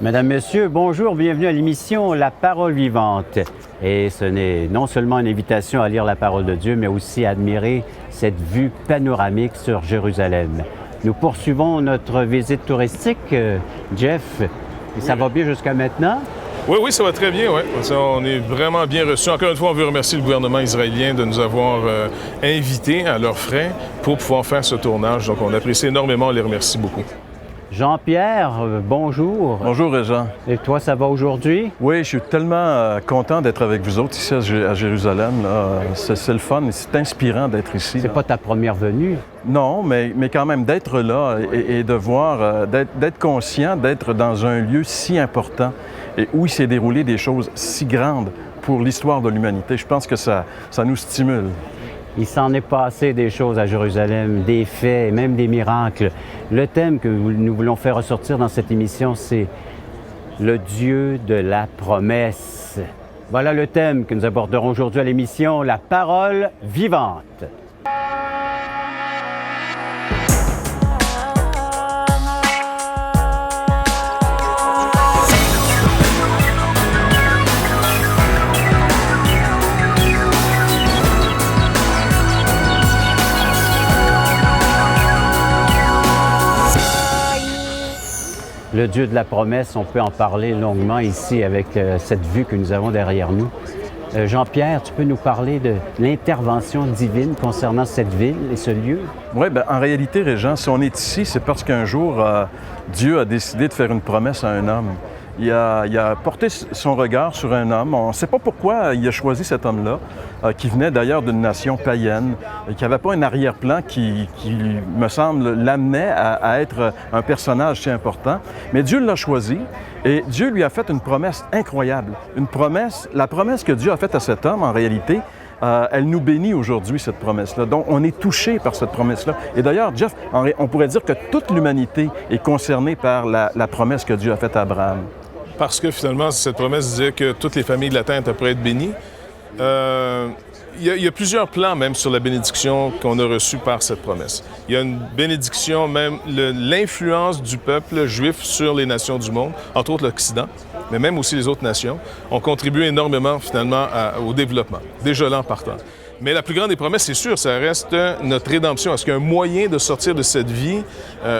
Mesdames, Messieurs, bonjour, bienvenue à l'émission La Parole vivante. Et ce n'est non seulement une invitation à lire la parole de Dieu, mais aussi à admirer cette vue panoramique sur Jérusalem. Nous poursuivons notre visite touristique, Jeff. Et ça va bien jusqu'à maintenant? Oui, ça va très bien, oui. On est vraiment bien reçus. Encore une fois, on veut remercier le gouvernement israélien de nous avoir invités à leurs frais pour pouvoir faire ce tournage. Donc, on apprécie énormément, on les remercie beaucoup. Jean-Pierre, bonjour. Bonjour, Régent. Et toi, ça va aujourd'hui? Oui, je suis tellement content d'être avec vous autres ici à Jérusalem. C'est le fun, c'est inspirant d'être ici. C'est pas ta première venue? Non, mais quand même d'être là et de voir, d'être conscient d'être dans un lieu si important et où il s'est déroulé des choses si grandes pour l'histoire de l'humanité. Je pense que ça nous stimule. Il s'en est passé des choses à Jérusalem, des faits et même des miracles. Le thème que nous voulons faire ressortir dans cette émission, c'est le Dieu de la promesse. Voilà le thème que nous aborderons aujourd'hui à l'émission La Parole vivante. Le Dieu de la promesse, on peut en parler longuement ici avec cette vue que nous avons derrière nous. Jean-Pierre, tu peux nous parler de l'intervention divine concernant cette ville et ce lieu? Oui, bien, en réalité, Régent, si on est ici, c'est parce qu'un jour, Dieu a décidé de faire une promesse à un homme. Il a porté son regard sur un homme. On ne sait pas pourquoi il a choisi cet homme-là, qui venait d'ailleurs d'une nation païenne, et qui n'avait pas un arrière-plan qui, me semble, l'amenait à être un personnage si important. Mais Dieu l'a choisi et Dieu lui a fait une promesse incroyable. La promesse que Dieu a faite à cet homme, en réalité, elle nous bénit aujourd'hui, cette promesse-là. Donc, on est touché par cette promesse-là. Et d'ailleurs, Jeff, on pourrait dire que toute l'humanité est concernée par la promesse que Dieu a faite à Abraham. Parce que finalement, cette promesse disait que toutes les familles de la terre pourraient être bénies. Il y a plusieurs plans même sur la bénédiction qu'on a reçue par cette promesse. Il y a une bénédiction, même l'influence du peuple juif sur les nations du monde, entre autres l'Occident, mais même aussi les autres nations, ont contribué énormément finalement au développement, déjà là en partant. Mais la plus grande des promesses, c'est sûr, ça reste notre rédemption. Est-ce qu'il y a un moyen de sortir de cette vie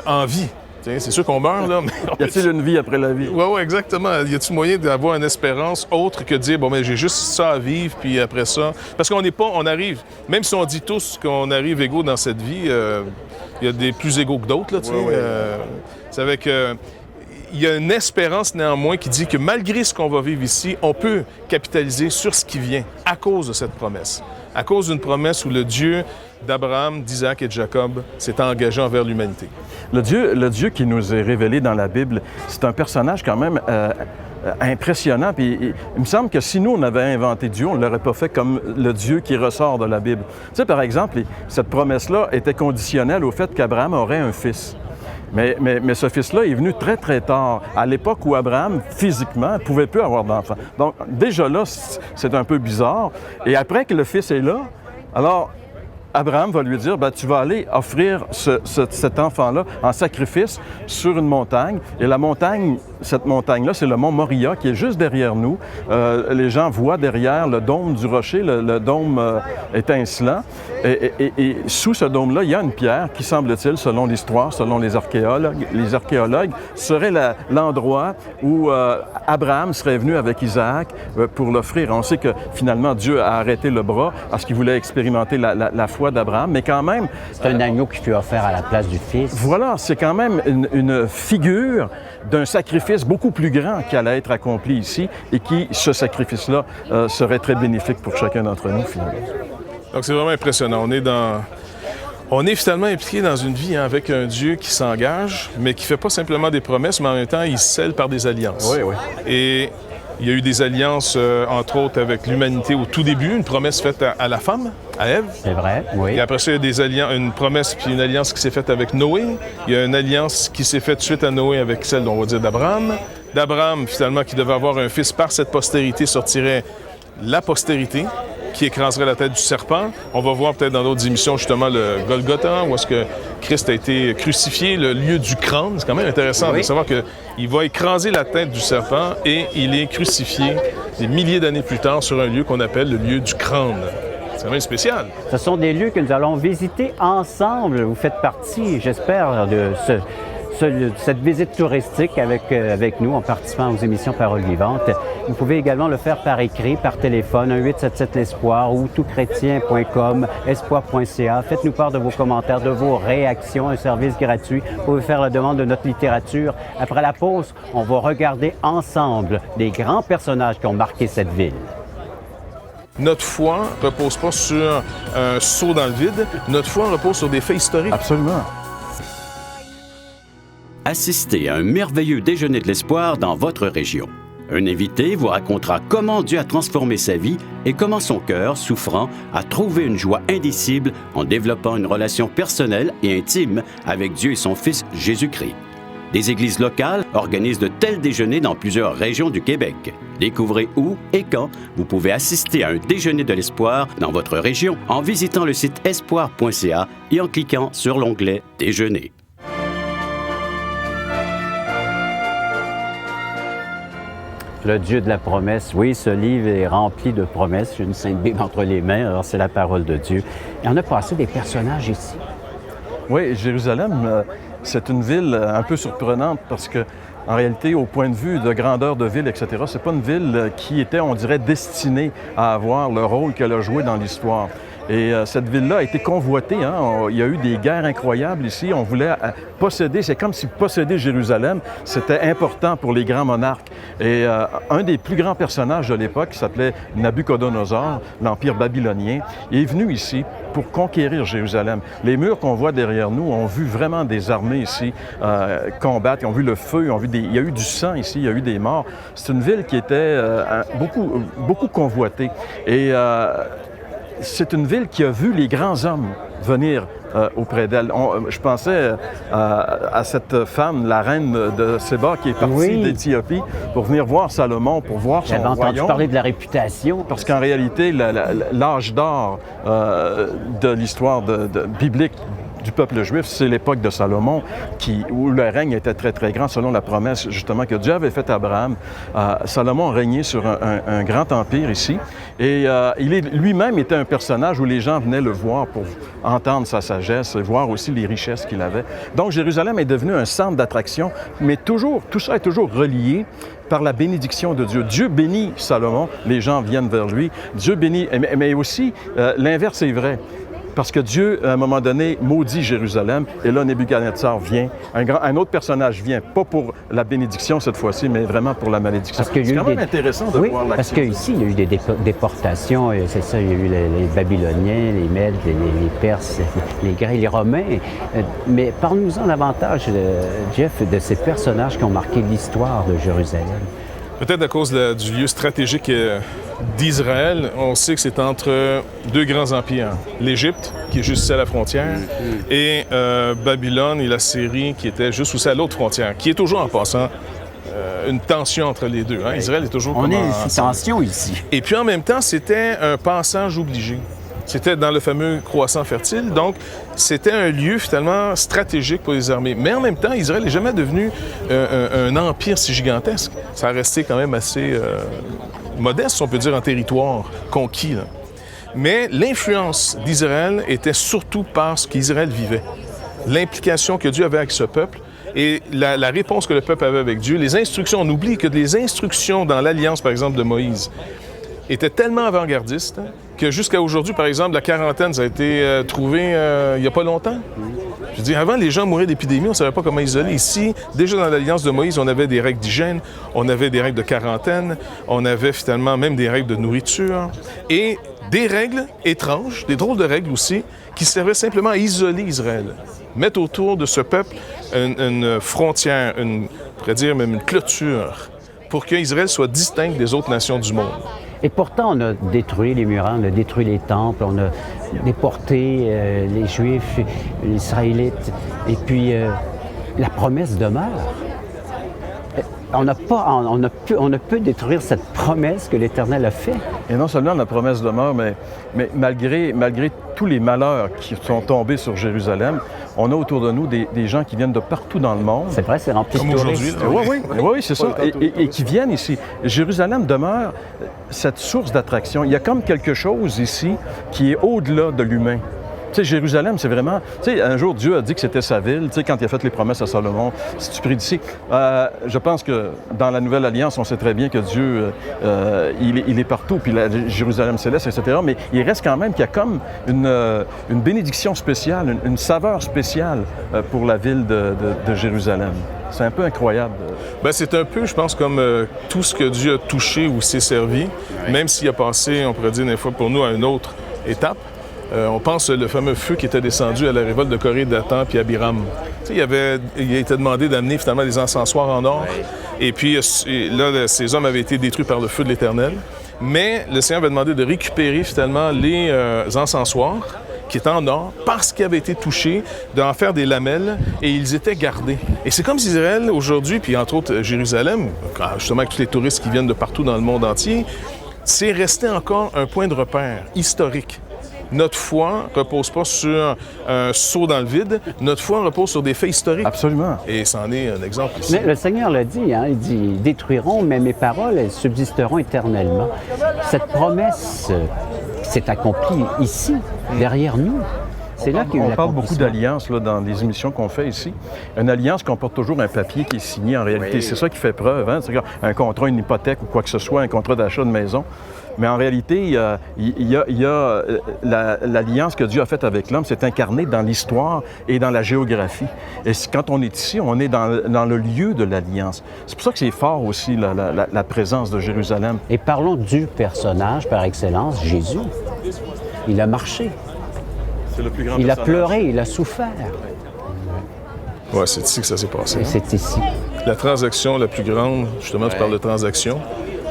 en vie? C'est sûr qu'on meurt, là, mais... Y a-t-il une vie après la vie? Oui, exactement. Y a-t-il moyen d'avoir une espérance autre que de dire, bon, mais j'ai juste ça à vivre, puis après ça... Parce on arrive, même si on dit tous qu'on arrive égaux dans cette vie, il y a des plus égaux que d'autres, là, tu sais. C'est avec... Il y a une espérance néanmoins qui dit que malgré ce qu'on va vivre ici, on peut capitaliser sur ce qui vient à cause de cette promesse. À cause d'une promesse où le Dieu d'Abraham, d'Isaac et de Jacob s'est engagé envers l'humanité. Le Dieu qui nous est révélé dans la Bible, c'est un personnage quand même impressionnant. Puis il me semble que si nous, on avait inventé Dieu, on ne l'aurait pas fait comme le Dieu qui ressort de la Bible. Tu sais, par exemple, cette promesse-là était conditionnelle au fait qu'Abraham aurait un fils. Mais ce fils-là est venu très, très tard, à l'époque où Abraham, physiquement, ne pouvait plus avoir d'enfant. Donc, déjà là, c'est un peu bizarre. Et après que le fils est là, alors Abraham va lui dire, tu vas aller offrir cet enfant-là en sacrifice sur une montagne. Et cette montagne-là, c'est le mont Moria qui est juste derrière nous. Les gens voient derrière le dôme du rocher, le dôme étincelant. Et sous ce dôme-là, il y a une pierre qui, semble-t-il, selon l'histoire, selon les archéologues, serait l'endroit où Abraham serait venu avec Isaac pour l'offrir. On sait que finalement, Dieu a arrêté le bras parce qu'il voulait expérimenter la foi d'Abraham, mais quand même... C'est un agneau qui fut offert à la place du fils. Voilà, c'est quand même une figure d'un sacrifice beaucoup plus grand qui allait être accompli ici et qui, ce sacrifice-là, serait très bénéfique pour chacun d'entre nous, finalement. Donc, c'est vraiment impressionnant. On est finalement impliqué dans une vie avec un Dieu qui s'engage, mais qui ne fait pas simplement des promesses, mais en même temps, il scelle par des alliances. Oui. Et il y a eu des alliances, entre autres, avec l'humanité au tout début, une promesse faite à la femme, à Ève. C'est vrai, oui. Et après ça, il y a une promesse puis une alliance qui s'est faite avec Noé. Il y a une alliance qui s'est faite suite à Noé avec celle, on va dire, d'Abraham. D'Abraham, finalement, qui devait avoir un fils par cette postérité, sortirait la postérité. qui écraserait la tête du serpent. On va voir peut-être dans d'autres émissions justement le Golgotha, où est-ce que Christ a été crucifié, le lieu du crâne. C'est quand même intéressant de savoir qu'il va écraser la tête du serpent et il est crucifié des milliers d'années plus tard sur un lieu qu'on appelle le lieu du crâne. C'est quand même spécial. Ce sont des lieux que nous allons visiter ensemble. Vous faites partie, j'espère, de cette visite touristique avec nous en participant aux émissions Paroles vivantes. Vous pouvez également le faire par écrit, par téléphone, 1-877-l'Espoir ou toutchrétien.com, espoir.ca. Faites-nous part de vos commentaires, de vos réactions, un service gratuit. Vous pouvez faire la demande de notre littérature. Après la pause, on va regarder ensemble des grands personnages qui ont marqué cette ville. Notre foi ne repose pas sur un saut dans le vide. Notre foi repose sur des faits historiques. Absolument. Assistez à un merveilleux déjeuner de l'espoir dans votre région. Un invité vous racontera comment Dieu a transformé sa vie et comment son cœur, souffrant, a trouvé une joie indicible en développant une relation personnelle et intime avec Dieu et son Fils Jésus-Christ. Des églises locales organisent de tels déjeuners dans plusieurs régions du Québec. Découvrez où et quand vous pouvez assister à un déjeuner de l'espoir dans votre région en visitant le site espoir.ca et en cliquant sur l'onglet « Déjeuner ». Le Dieu de la promesse, oui, ce livre est rempli de promesses. J'ai une Sainte Bible entre les mains, alors c'est la parole de Dieu. Et on a passé des personnages ici. Oui, Jérusalem, c'est une ville un peu surprenante parce que, en réalité, au point de vue de grandeur de ville, etc., c'est pas une ville qui était, on dirait, destinée à avoir le rôle qu'elle a joué dans l'histoire. Et cette ville-là a été convoitée. Il y a eu des guerres incroyables ici. On voulait posséder, c'est comme si posséder Jérusalem, c'était important pour les grands monarques. Et un des plus grands personnages de l'époque, qui s'appelait Nabuchodonosor, l'Empire babylonien, est venu ici pour conquérir Jérusalem. Les murs qu'on voit derrière nous ont vu vraiment des armées ici combattre. Ils ont vu le feu, il y a eu du sang ici, il y a eu des morts. C'est une ville qui était beaucoup convoitée. Et c'est une ville qui a vu les grands hommes venir auprès d'elle. Je pensais à cette femme, la reine de Séba, qui est partie d'Éthiopie pour venir voir Salomon, pour voir son royaume. J'avais entendu parler de la réputation. Parce qu'en réalité, l'âge d'or de l'histoire biblique du peuple juif, c'est l'époque de Salomon, où le règne était très, très grand, selon la promesse, justement, que Dieu avait faite à Abraham. Salomon régnait sur un grand empire ici, et lui-même était un personnage où les gens venaient le voir pour entendre sa sagesse et voir aussi les richesses qu'il avait. Donc, Jérusalem est devenu un centre d'attraction, mais tout ça est toujours relié par la bénédiction de Dieu. Dieu bénit Salomon, les gens viennent vers lui. Dieu bénit, mais aussi, l'inverse est vrai. Parce que Dieu, à un moment donné, maudit Jérusalem. Et là, Nebuchadnezzar vient. Un autre personnage vient, pas pour la bénédiction cette fois-ci, mais vraiment pour la malédiction. C'est quand même intéressant de voir parce qu'ici, il y a eu des déportations. C'est ça, il y a eu les Babyloniens, les Mèdes, les Perses, les Grecs, les Romains. Mais parle-nous-en davantage, Jeff, de ces personnages qui ont marqué l'histoire de Jérusalem. Peut-être à cause du lieu stratégique d'Israël, on sait que c'est entre deux grands empires. L'Égypte, qui est juste ici à la frontière, et Babylone et la Syrie, qui était juste aussi à l'autre frontière, qui est toujours en passant une tension entre les deux. Israël est toujours On est en tension ici. Et puis en même temps, c'était un passage obligé. C'était dans le fameux croissant fertile, donc c'était un lieu finalement stratégique pour les armées. Mais en même temps, Israël n'est jamais devenu un empire si gigantesque. Ça a resté quand même assez modeste, on peut dire, en territoire conquis. Là. Mais l'influence d'Israël était surtout par ce qu'Israël vivait. L'implication que Dieu avait avec ce peuple et la réponse que le peuple avait avec Dieu. Les instructions, on oublie que les instructions dans l'alliance, par exemple, de Moïse, étaient tellement avant-gardistes que jusqu'à aujourd'hui, par exemple, la quarantaine, ça a été trouvé il n'y a pas longtemps. Je veux dire, avant, les gens mouraient d'épidémie, on ne savait pas comment isoler. Ici, déjà dans l'Alliance de Moïse, on avait des règles d'hygiène, on avait des règles de quarantaine, on avait finalement même des règles de nourriture et des règles étranges, des drôles de règles aussi, qui servaient simplement à isoler Israël. Mettre autour de ce peuple une frontière, on pourrait dire même une clôture, pour qu'Israël soit distinct des autres nations du monde. Et pourtant, on a détruit les murailles, on a détruit les temples, on a déporté les Juifs, les Israélites. Et puis, la promesse demeure. On ne peut détruire cette promesse que l'Éternel a faite. Et non seulement la promesse demeure, mais malgré tous les malheurs qui sont tombés sur Jérusalem, on a autour de nous des gens qui viennent de partout dans le monde. C'est vrai, c'est rempli de touristes. Comme aujourd'hui. Oui, c'est ça. Et qui viennent ici. Jérusalem demeure cette source d'attraction. Il y a comme quelque chose ici qui est au-delà de l'humain. Tu sais, Jérusalem, c'est vraiment... Tu sais, un jour, Dieu a dit que c'était sa ville, tu sais, quand il a fait les promesses à Salomon. Si tu pries d'ici, je pense que dans la Nouvelle Alliance, on sait très bien que Dieu, il est partout, puis la Jérusalem céleste, etc. Mais il reste quand même qu'il y a comme une bénédiction spéciale, une saveur spéciale pour la ville de Jérusalem. C'est un peu incroyable. Bien, c'est un peu, je pense, comme tout ce que Dieu a touché ou s'est servi, même s'il a passé, on pourrait dire des fois pour nous, à une autre étape. On pense le fameux feu qui était descendu à la révolte de Corée, Dathan puis Abiram. Tu sais, il a été demandé d'amener finalement des encensoirs en or. Et puis là, ces hommes avaient été détruits par le feu de l'Éternel. Mais le Seigneur avait demandé de récupérer finalement les encensoirs qui étaient en or parce qu'ils avaient été touchés, d'en faire des lamelles et ils étaient gardés. Et c'est comme si Israël aujourd'hui, puis entre autres Jérusalem, justement avec tous les touristes qui viennent de partout dans le monde entier, c'est resté encore un point de repère historique. Notre foi ne repose pas sur un saut dans le vide. Notre foi repose sur des faits historiques. Absolument. Et c'en est un exemple ici. Mais le Seigneur l'a dit, hein, il dit « Ils détruiront, mais mes paroles, elles subsisteront éternellement. » Cette promesse s'est accomplie ici, derrière nous. C'est là qu'il y a eu On parle beaucoup l'accomplissement. d'alliances là, dans les émissions qu'on fait ici. Une alliance comporte toujours un papier qui est signé en réalité. C'est ça qui fait preuve. Hein? C'est-à-dire un contrat, une hypothèque ou quoi que ce soit, un contrat d'achat de maison. Mais en réalité, il y a l'alliance que Dieu a faite avec l'homme, c'est incarné dans l'histoire et dans la géographie. Et quand on est ici, on est dans le lieu de l'alliance. C'est pour ça que c'est fort aussi la présence de Jérusalem. Et parlons du personnage par excellence, Jésus. Il a marché, C'est le plus grand il a pleuré, il a souffert. Oui, c'est ici que ça s'est passé. Et c'est ici. La transaction la plus grande, justement, tu parles de transaction,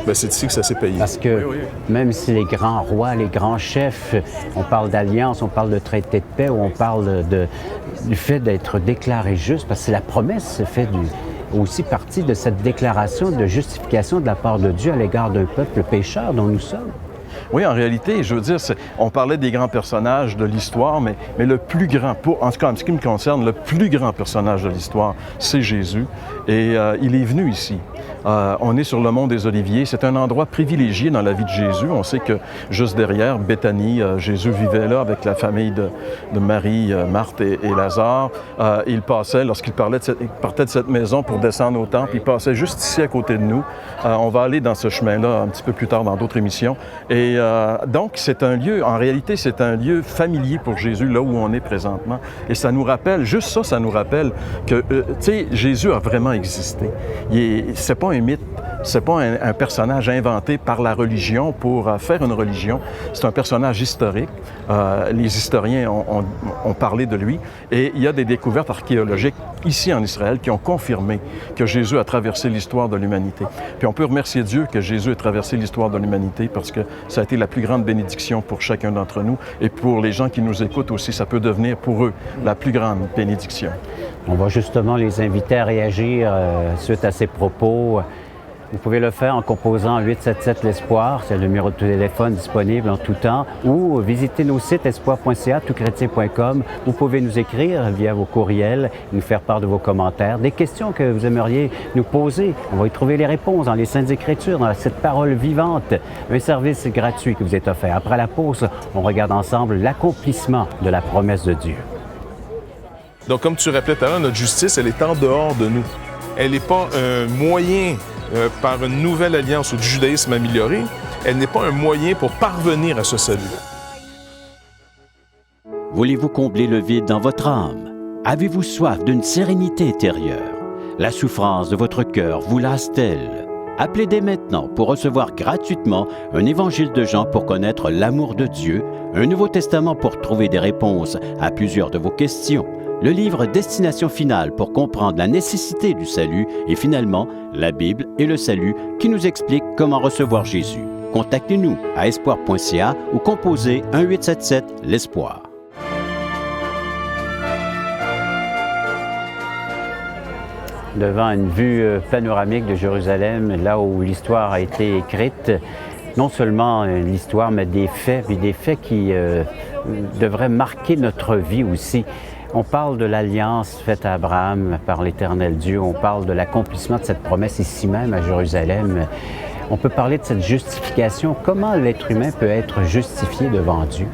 bien, c'est ici que ça s'est payé. Parce que même si les grands rois, les grands chefs, on parle d'alliance, on parle de traité de paix, ou on parle du fait d'être déclaré juste, parce que la promesse fait aussi partie de cette déclaration de justification de la part de Dieu à l'égard d'un peuple pécheur dont nous sommes. Oui, en réalité, je veux dire, on parlait des grands personnages de l'histoire, mais le plus grand, en tout cas en ce qui me concerne, le plus grand personnage de l'histoire, c'est Jésus. Et il est venu ici. On est sur le mont des Oliviers. C'est un endroit privilégié dans la vie de Jésus. On sait que juste derrière, Béthanie, Jésus vivait là avec la famille de Marie, Marthe et Lazare. Il passait, lorsqu'il partait de cette maison pour descendre au temple, il passait juste ici à côté de nous. On va aller dans ce chemin-là un petit peu plus tard dans d'autres émissions. Et donc, c'est un lieu, en réalité, c'est un lieu familier pour Jésus, là où on est présentement. Et ça nous rappelle, juste ça nous rappelle que, tu sais, Jésus a vraiment existé. C'est pas un mythe, c'est pas un personnage inventé par la religion pour faire une religion. C'est un personnage historique. Les historiens ont parlé de lui. Et il y a des découvertes archéologiques ici en Israël qui ont confirmé que Jésus a traversé l'histoire de l'humanité. Puis on peut remercier Dieu que Jésus ait traversé l'histoire de l'humanité parce que ça a été la plus grande bénédiction pour chacun d'entre nous. Et pour les gens qui nous écoutent aussi, ça peut devenir pour eux la plus grande bénédiction. On va justement les inviter à réagir suite à ces propos. Vous pouvez le faire en composant 877 l'Espoir, c'est le numéro de téléphone disponible en tout temps, ou visiter nos sites espoir.ca, toutchrétien.com. Vous pouvez nous écrire via vos courriels, nous faire part de vos commentaires, des questions que vous aimeriez nous poser. On va y trouver les réponses dans les Saintes Écritures, dans cette parole vivante, un service gratuit que vous est offert. Après la pause, on regarde ensemble l'accomplissement de la promesse de Dieu. Donc, comme tu rappelais tout à l'heure, notre justice, elle est en dehors de nous. Elle n'est pas un moyen par une nouvelle alliance ou du judaïsme amélioré. Elle n'est pas un moyen pour parvenir à ce salut. Voulez-vous combler le vide dans votre âme? Avez-vous soif d'une sérénité intérieure? La souffrance de votre cœur vous lasse-t-elle? Appelez dès maintenant pour recevoir gratuitement un évangile de Jean pour connaître l'amour de Dieu, un Nouveau Testament pour trouver des réponses à plusieurs de vos questions, le livre Destination finale pour comprendre la nécessité du salut et finalement la Bible et le salut qui nous explique comment recevoir Jésus. Contactez-nous à espoir.ca ou composez 1-877 l'Espoir. devant une vue panoramique de Jérusalem, là où l'histoire a été écrite. Non seulement l'histoire, mais des faits, puis des faits qui devraient marquer notre vie aussi. On parle de l'alliance faite à Abraham par l'Éternel Dieu. On parle de l'accomplissement de cette promesse ici même à Jérusalem. On peut parler de cette justification. Comment l'être humain peut être justifié devant Dieu?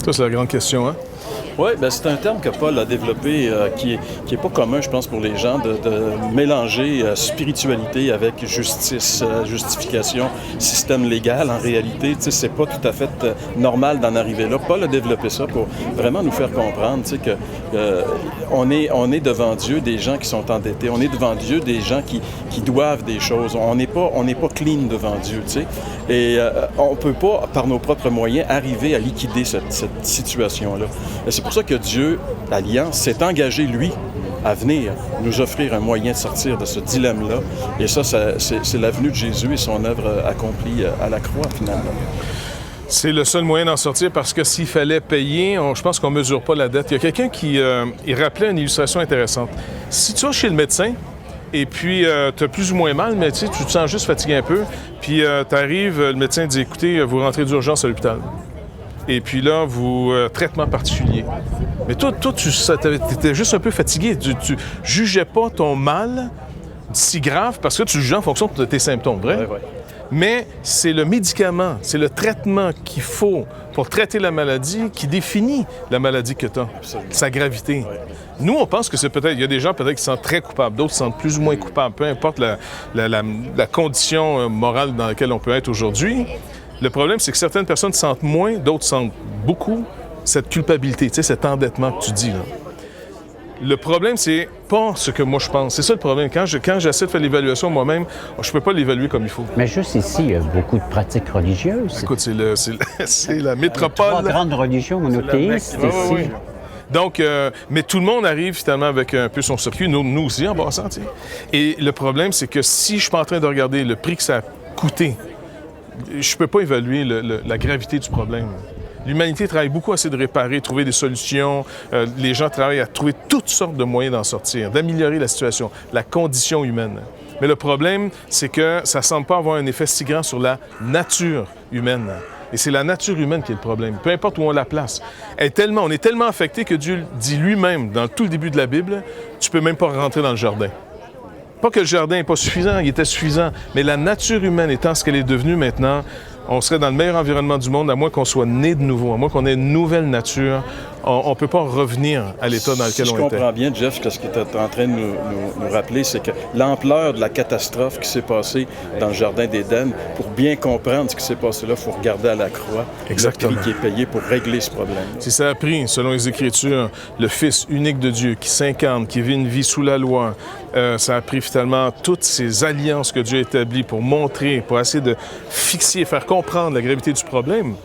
Ça, c'est la grande question, hein? Oui, bien, c'est un terme que Paul a développé qui est pas commun, je pense, pour les gens, de mélanger spiritualité avec justice, justification, système légal. En réalité, tu sais, c'est pas tout à fait normal d'en arriver là. Paul a développé ça pour vraiment nous faire comprendre, tu sais, que on est devant Dieu des gens qui sont endettés. On est devant Dieu des gens qui doivent des choses. On n'est pas clean devant Dieu, tu sais. Et on peut pas, par nos propres moyens, arriver à liquider cette situation-là. Et c'est pour ça que Dieu, l'Alliance, s'est engagé, lui, à venir nous offrir un moyen de sortir de ce dilemme-là. Et ça c'est la venue de Jésus et son œuvre accomplie à la croix, finalement. C'est le seul moyen d'en sortir parce que s'il fallait payer, je pense qu'on ne mesure pas la dette. Il y a quelqu'un qui il rappelait une illustration intéressante. Si tu vas chez le médecin, et puis, tu as plus ou moins mal, mais tu te sens juste fatigué un peu. Puis, tu arrives, le médecin dit, écoutez, vous rentrez d'urgence à l'hôpital. Et puis là, traitement particulier. Mais toi tu étais juste un peu fatigué. Tu jugeais pas ton mal si grave parce que tu jugeais en fonction de tes symptômes, vrai? Ouais. Mais c'est le médicament, c'est le traitement qu'il faut pour traiter la maladie qui définit la maladie que tu as, sa gravité. Ouais. Nous, on pense que c'est peut-être... Il y a des gens peut-être qui se sentent très coupables, d'autres se sentent plus ou moins coupables, peu importe la condition morale dans laquelle on peut être aujourd'hui. Le problème, c'est que certaines personnes sentent moins, d'autres sentent beaucoup cette culpabilité, tu sais, cet endettement que tu dis, là. Le problème, c'est pas ce que moi je pense. C'est ça le problème. Quand j'essaie de faire l'évaluation moi-même, je peux pas l'évaluer comme il faut. Mais juste ici, il y a beaucoup de pratiques religieuses. Écoute, c'est la métropole. Trois grandes religions monothéistes ici. Oui. Donc, mais tout le monde arrive finalement avec un peu son circuit, nous aussi en passant, tu sais. Et le problème, c'est que si je suis pas en train de regarder le prix que ça a coûté, je peux pas évaluer la gravité du problème. L'humanité travaille beaucoup à essayer de réparer, trouver des solutions. Les gens travaillent à trouver toutes sortes de moyens d'en sortir, d'améliorer la situation, la condition humaine. Mais le problème, c'est que ça ne semble pas avoir un effet si grand sur la nature humaine. Et c'est la nature humaine qui est le problème, peu importe où on la place. On est tellement affecté que Dieu dit lui-même, dans tout le début de la Bible, tu ne peux même pas rentrer dans le jardin. Pas que le jardin n'est pas suffisant, il était suffisant, mais la nature humaine étant ce qu'elle est devenue maintenant, on serait dans le meilleur environnement du monde, à moins qu'on soit né de nouveau, à moins qu'on ait une nouvelle nature. On ne peut pas revenir à l'état dans lequel on était. Je comprends bien, Jeff, ce que tu es en train de nous rappeler, c'est que l'ampleur de la catastrophe qui s'est passée dans le Jardin d'Éden, pour bien comprendre ce qui s'est passé là, il faut regarder à la croix. Exactement. Le prix qui est payé pour régler ce problème. Si ça a pris, selon les Écritures, le Fils unique de Dieu qui s'incarne, qui vit une vie sous la loi, ça a pris finalement toutes ces alliances que Dieu a établies pour montrer, pour essayer de fixer, faire comprendre la gravité du problème.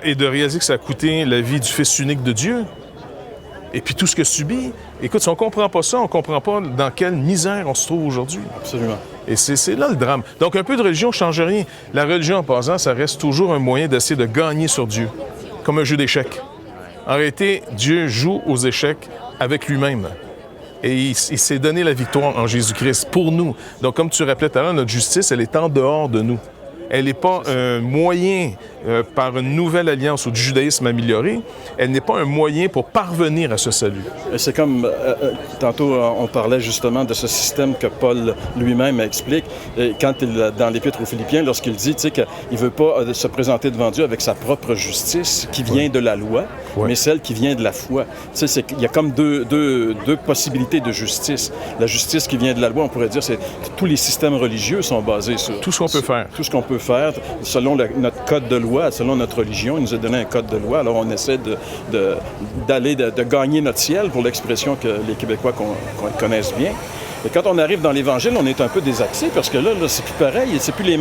Et de réaliser que ça a coûté la vie du Fils unique de Dieu. Et puis tout ce que subit. Écoute, si on ne comprend pas ça, on ne comprend pas dans quelle misère on se trouve aujourd'hui. Absolument. Et c'est là le drame. Donc un peu de religion ne change rien. La religion, en passant, ça reste toujours un moyen d'essayer de gagner sur Dieu, comme un jeu d'échecs. En réalité, Dieu joue aux échecs avec lui-même. Et il s'est donné la victoire en Jésus-Christ pour nous. Donc comme tu rappelais tout à l'heure, notre justice, elle est en dehors de nous. Elle n'est pas un moyen par une nouvelle alliance ou du judaïsme amélioré. Elle n'est pas un moyen pour parvenir à ce salut. C'est comme, tantôt, on parlait justement de ce système que Paul lui-même explique. Quand dans l'Épître aux Philippiens, lorsqu'il dit qu'il ne veut pas se présenter devant Dieu avec sa propre justice qui vient de la loi, mais celle qui vient de la foi. Il y a comme deux possibilités de justice. La justice qui vient de la loi, on pourrait dire, c'est que tous les systèmes religieux sont basés sur... Tout ce qu'on peut faire. Tout ce qu'on peut faire, selon notre code de loi, selon notre religion. Il nous a donné un code de loi. Alors, on essaie de gagner notre ciel, pour l'expression que les Québécois connaissent bien. Et quand on arrive dans l'Évangile, on est un peu désaxé parce que là c'est plus pareil, c'est plus les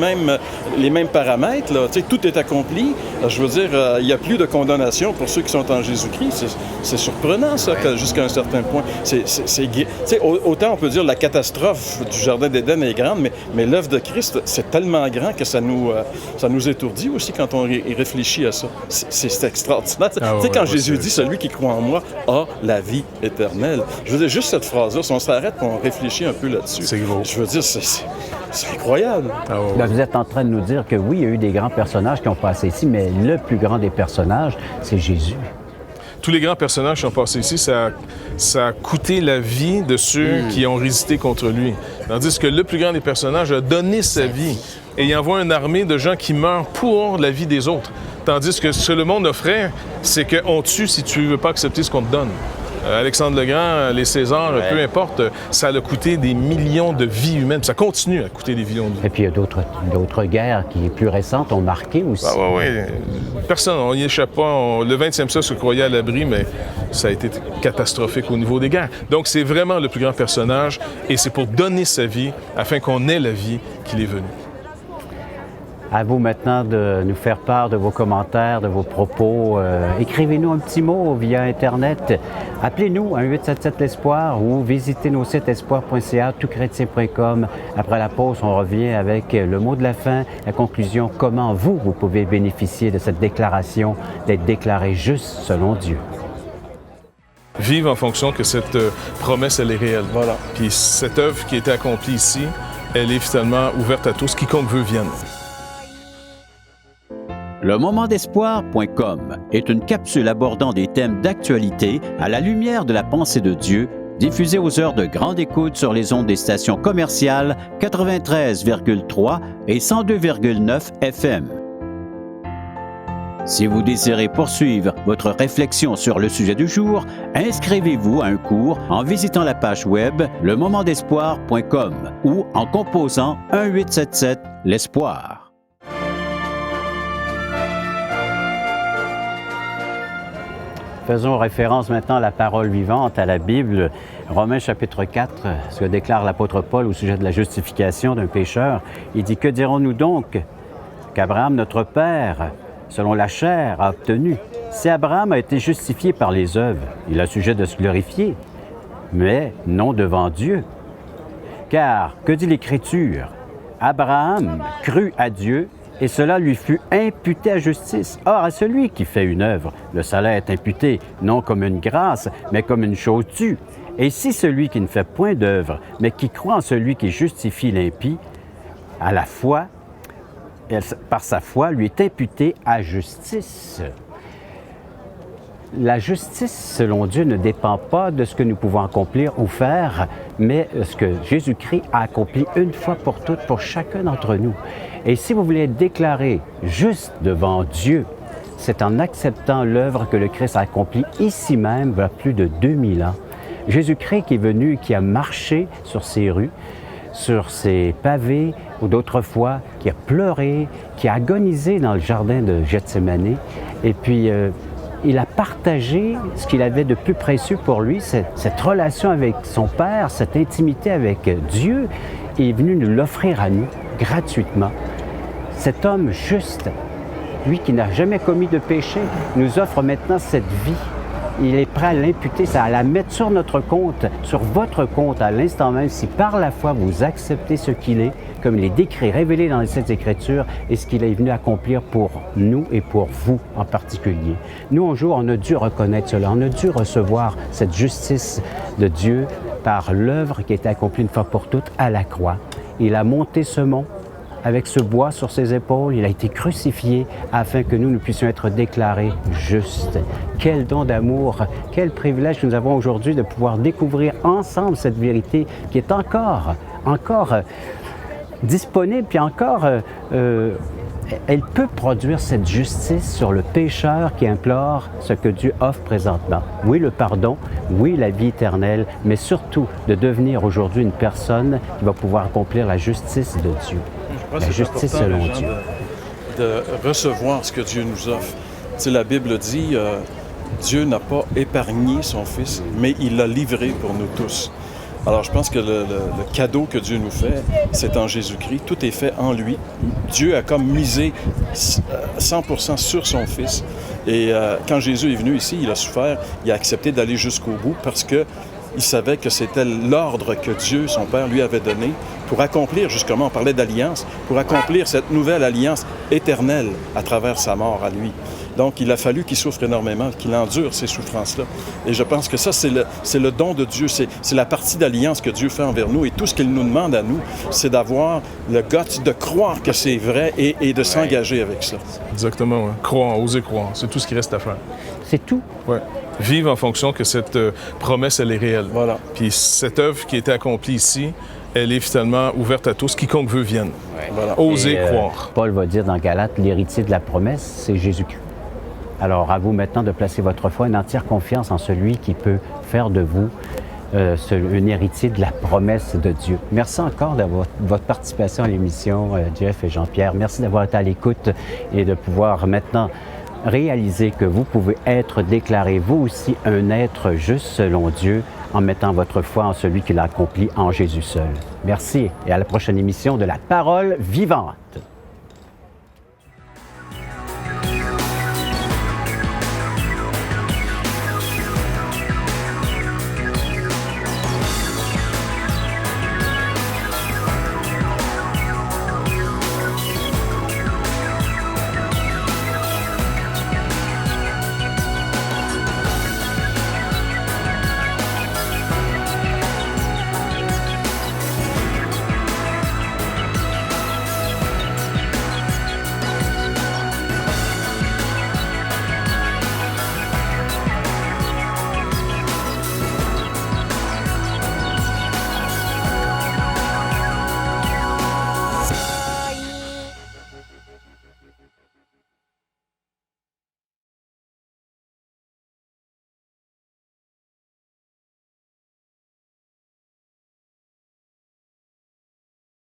mêmes paramètres. Là. Tout est accompli. Je veux dire, il n'y a plus de condamnation pour ceux qui sont en Jésus-Christ. C'est surprenant, ça, jusqu'à un certain point. Autant on peut dire la catastrophe du Jardin d'Éden est grande, mais l'œuvre de Christ, c'est tellement grand que ça nous étourdit aussi quand on réfléchit à ça. C'est extraordinaire. Quand Jésus dit « Celui qui croit en moi a la vie éternelle », je veux dire, juste cette phrase-là, si on s'arrête et on réfléchit réfléchi un peu là-dessus. C'est gros. Je veux dire, c'est incroyable. Ah, ouais. Là, vous êtes en train de nous dire que oui, il y a eu des grands personnages qui ont passé ici, mais le plus grand des personnages, c'est Jésus. Tous les grands personnages qui sont passés ici, ça a coûté la vie de ceux qui ont résisté contre lui. Tandis que le plus grand des personnages a donné sa vie et il envoie une armée de gens qui meurent pour la vie des autres. Tandis que ce que le monde offrait, c'est qu'on tue si tu ne veux pas accepter ce qu'on te donne. Alexandre le Grand, les Césars, peu importe, ça a coûté des millions de vies humaines. Ça continue à coûter des millions de vies. Et puis il y a d'autres guerres qui, plus récentes, ont marqué aussi. Ah oui. Personne, on n'y échappe pas. Le 20e siècle se croyait à l'abri, mais ça a été catastrophique au niveau des guerres. Donc c'est vraiment le plus grand personnage et c'est pour donner sa vie afin qu'on ait la vie qu'il est venu. À vous maintenant de nous faire part de vos commentaires, de vos propos. Écrivez-nous un petit mot via Internet. Appelez-nous à 1-877-LESPOIR ou visitez nos sites espoir.ca, touschrétien.com. Après la pause, on revient avec le mot de la fin, la conclusion, comment vous pouvez bénéficier de cette déclaration d'être déclaré juste selon Dieu. Vivre en fonction que cette promesse, elle est réelle. Voilà. Puis cette œuvre qui a été accomplie ici, elle est finalement ouverte à tous, quiconque veut vienne. Lemomentdespoir.com est une capsule abordant des thèmes d'actualité à la lumière de la pensée de Dieu, diffusée aux heures de grande écoute sur les ondes des stations commerciales 93,3 et 102,9 FM. Si vous désirez poursuivre votre réflexion sur le sujet du jour, inscrivez-vous à un cours en visitant la page web lemomentdespoir.com ou en composant 1-877-LESPOIR. Faisons référence maintenant à la parole vivante, à la Bible. Romains chapitre 4, ce que déclare l'apôtre Paul au sujet de la justification d'un pécheur. Il dit, « Que dirons-nous donc qu'Abraham, notre père, selon la chair, a obtenu? Si Abraham a été justifié par les œuvres, il a sujet de se glorifier, mais non devant Dieu. Car, que dit l'Écriture? Abraham crut à Dieu, et cela lui fut imputé à justice. Or, à celui qui fait une œuvre, le salaire est imputé, non comme une grâce, mais comme une chose due. Et si celui qui ne fait point d'œuvre, mais qui croit en celui qui justifie l'impie, à la foi, par sa foi, lui est imputé à justice. » La justice, selon Dieu, ne dépend pas de ce que nous pouvons accomplir ou faire, mais ce que Jésus-Christ a accompli une fois pour toutes pour chacun d'entre nous. Et si vous voulez être déclaré juste devant Dieu, c'est en acceptant l'œuvre que le Christ a accomplie ici même, il y a plus de 2000 ans. Jésus-Christ qui est venu, qui a marché sur ces rues, sur ces pavés, ou d'autres fois, qui a pleuré, qui a agonisé dans le jardin de Gethsémani, et puis il a partagé ce qu'il avait de plus précieux pour lui, cette relation avec son Père, cette intimité avec Dieu. Il est venu nous l'offrir à nous, gratuitement. Cet homme juste, lui qui n'a jamais commis de péché, nous offre maintenant cette vie. Il est prêt à l'imputer, à la mettre sur notre compte, sur votre compte à l'instant même, si par la foi vous acceptez ce qu'il est, comme il est décrit, révélé dans les Saintes Écritures, et ce qu'il est venu accomplir pour nous et pour vous en particulier. Nous, un jour, on a dû reconnaître cela, on a dû recevoir cette justice de Dieu par l'œuvre qui a été accomplie une fois pour toutes à la croix. Il a monté ce mont avec ce bois sur ses épaules, il a été crucifié afin que nous puissions être déclarés justes. Quel don d'amour, quel privilège que nous avons aujourd'hui de pouvoir découvrir ensemble cette vérité qui est encore disponible, puis encore, elle peut produire cette justice sur le pécheur qui implore ce que Dieu offre présentement. Oui, le pardon, oui, la vie éternelle, mais surtout de devenir aujourd'hui une personne qui va pouvoir accomplir la justice de Dieu. La justice selon Dieu. De recevoir ce que Dieu nous offre. Tu sais, la Bible dit, Dieu n'a pas épargné son Fils, mais il l'a livré pour nous tous. Alors, je pense que le cadeau que Dieu nous fait, c'est en Jésus-Christ. Tout est fait en lui. Dieu a comme misé 100% sur son Fils. Et quand Jésus est venu ici, il a souffert, il a accepté d'aller jusqu'au bout parce que il savait que c'était l'ordre que Dieu, son Père, lui avait donné pour accomplir, justement, on parlait d'alliance, pour accomplir cette nouvelle alliance éternelle à travers sa mort à lui. Donc, il a fallu qu'il souffre énormément, qu'il endure ces souffrances-là. Et je pense que ça, c'est le don de Dieu. C'est la partie d'alliance que Dieu fait envers nous. Et tout ce qu'il nous demande à nous, c'est d'avoir le guts de croire que c'est vrai et de s'engager avec ça. Exactement, ouais. Croire, oser croire. C'est tout ce qui reste à faire. C'est tout. Ouais. Vivre en fonction que cette promesse, elle est réelle. Voilà. Puis cette œuvre qui a été accomplie ici, elle est finalement ouverte à tous. Quiconque veut vienne. Voilà. Oser croire. Paul va dire dans Galates, l'héritier de la promesse, c'est Jésus-Christ. Alors, à vous maintenant de placer votre foi, une entière confiance en celui qui peut faire de vous un héritier de la promesse de Dieu. Merci encore de votre participation à l'émission, Jeff et Jean-Pierre. Merci d'avoir été à l'écoute et de pouvoir maintenant réaliser que vous pouvez être déclaré, vous aussi, un être juste selon Dieu en mettant votre foi en celui qui l'a accompli en Jésus seul. Merci et à la prochaine émission de La Parole vivante.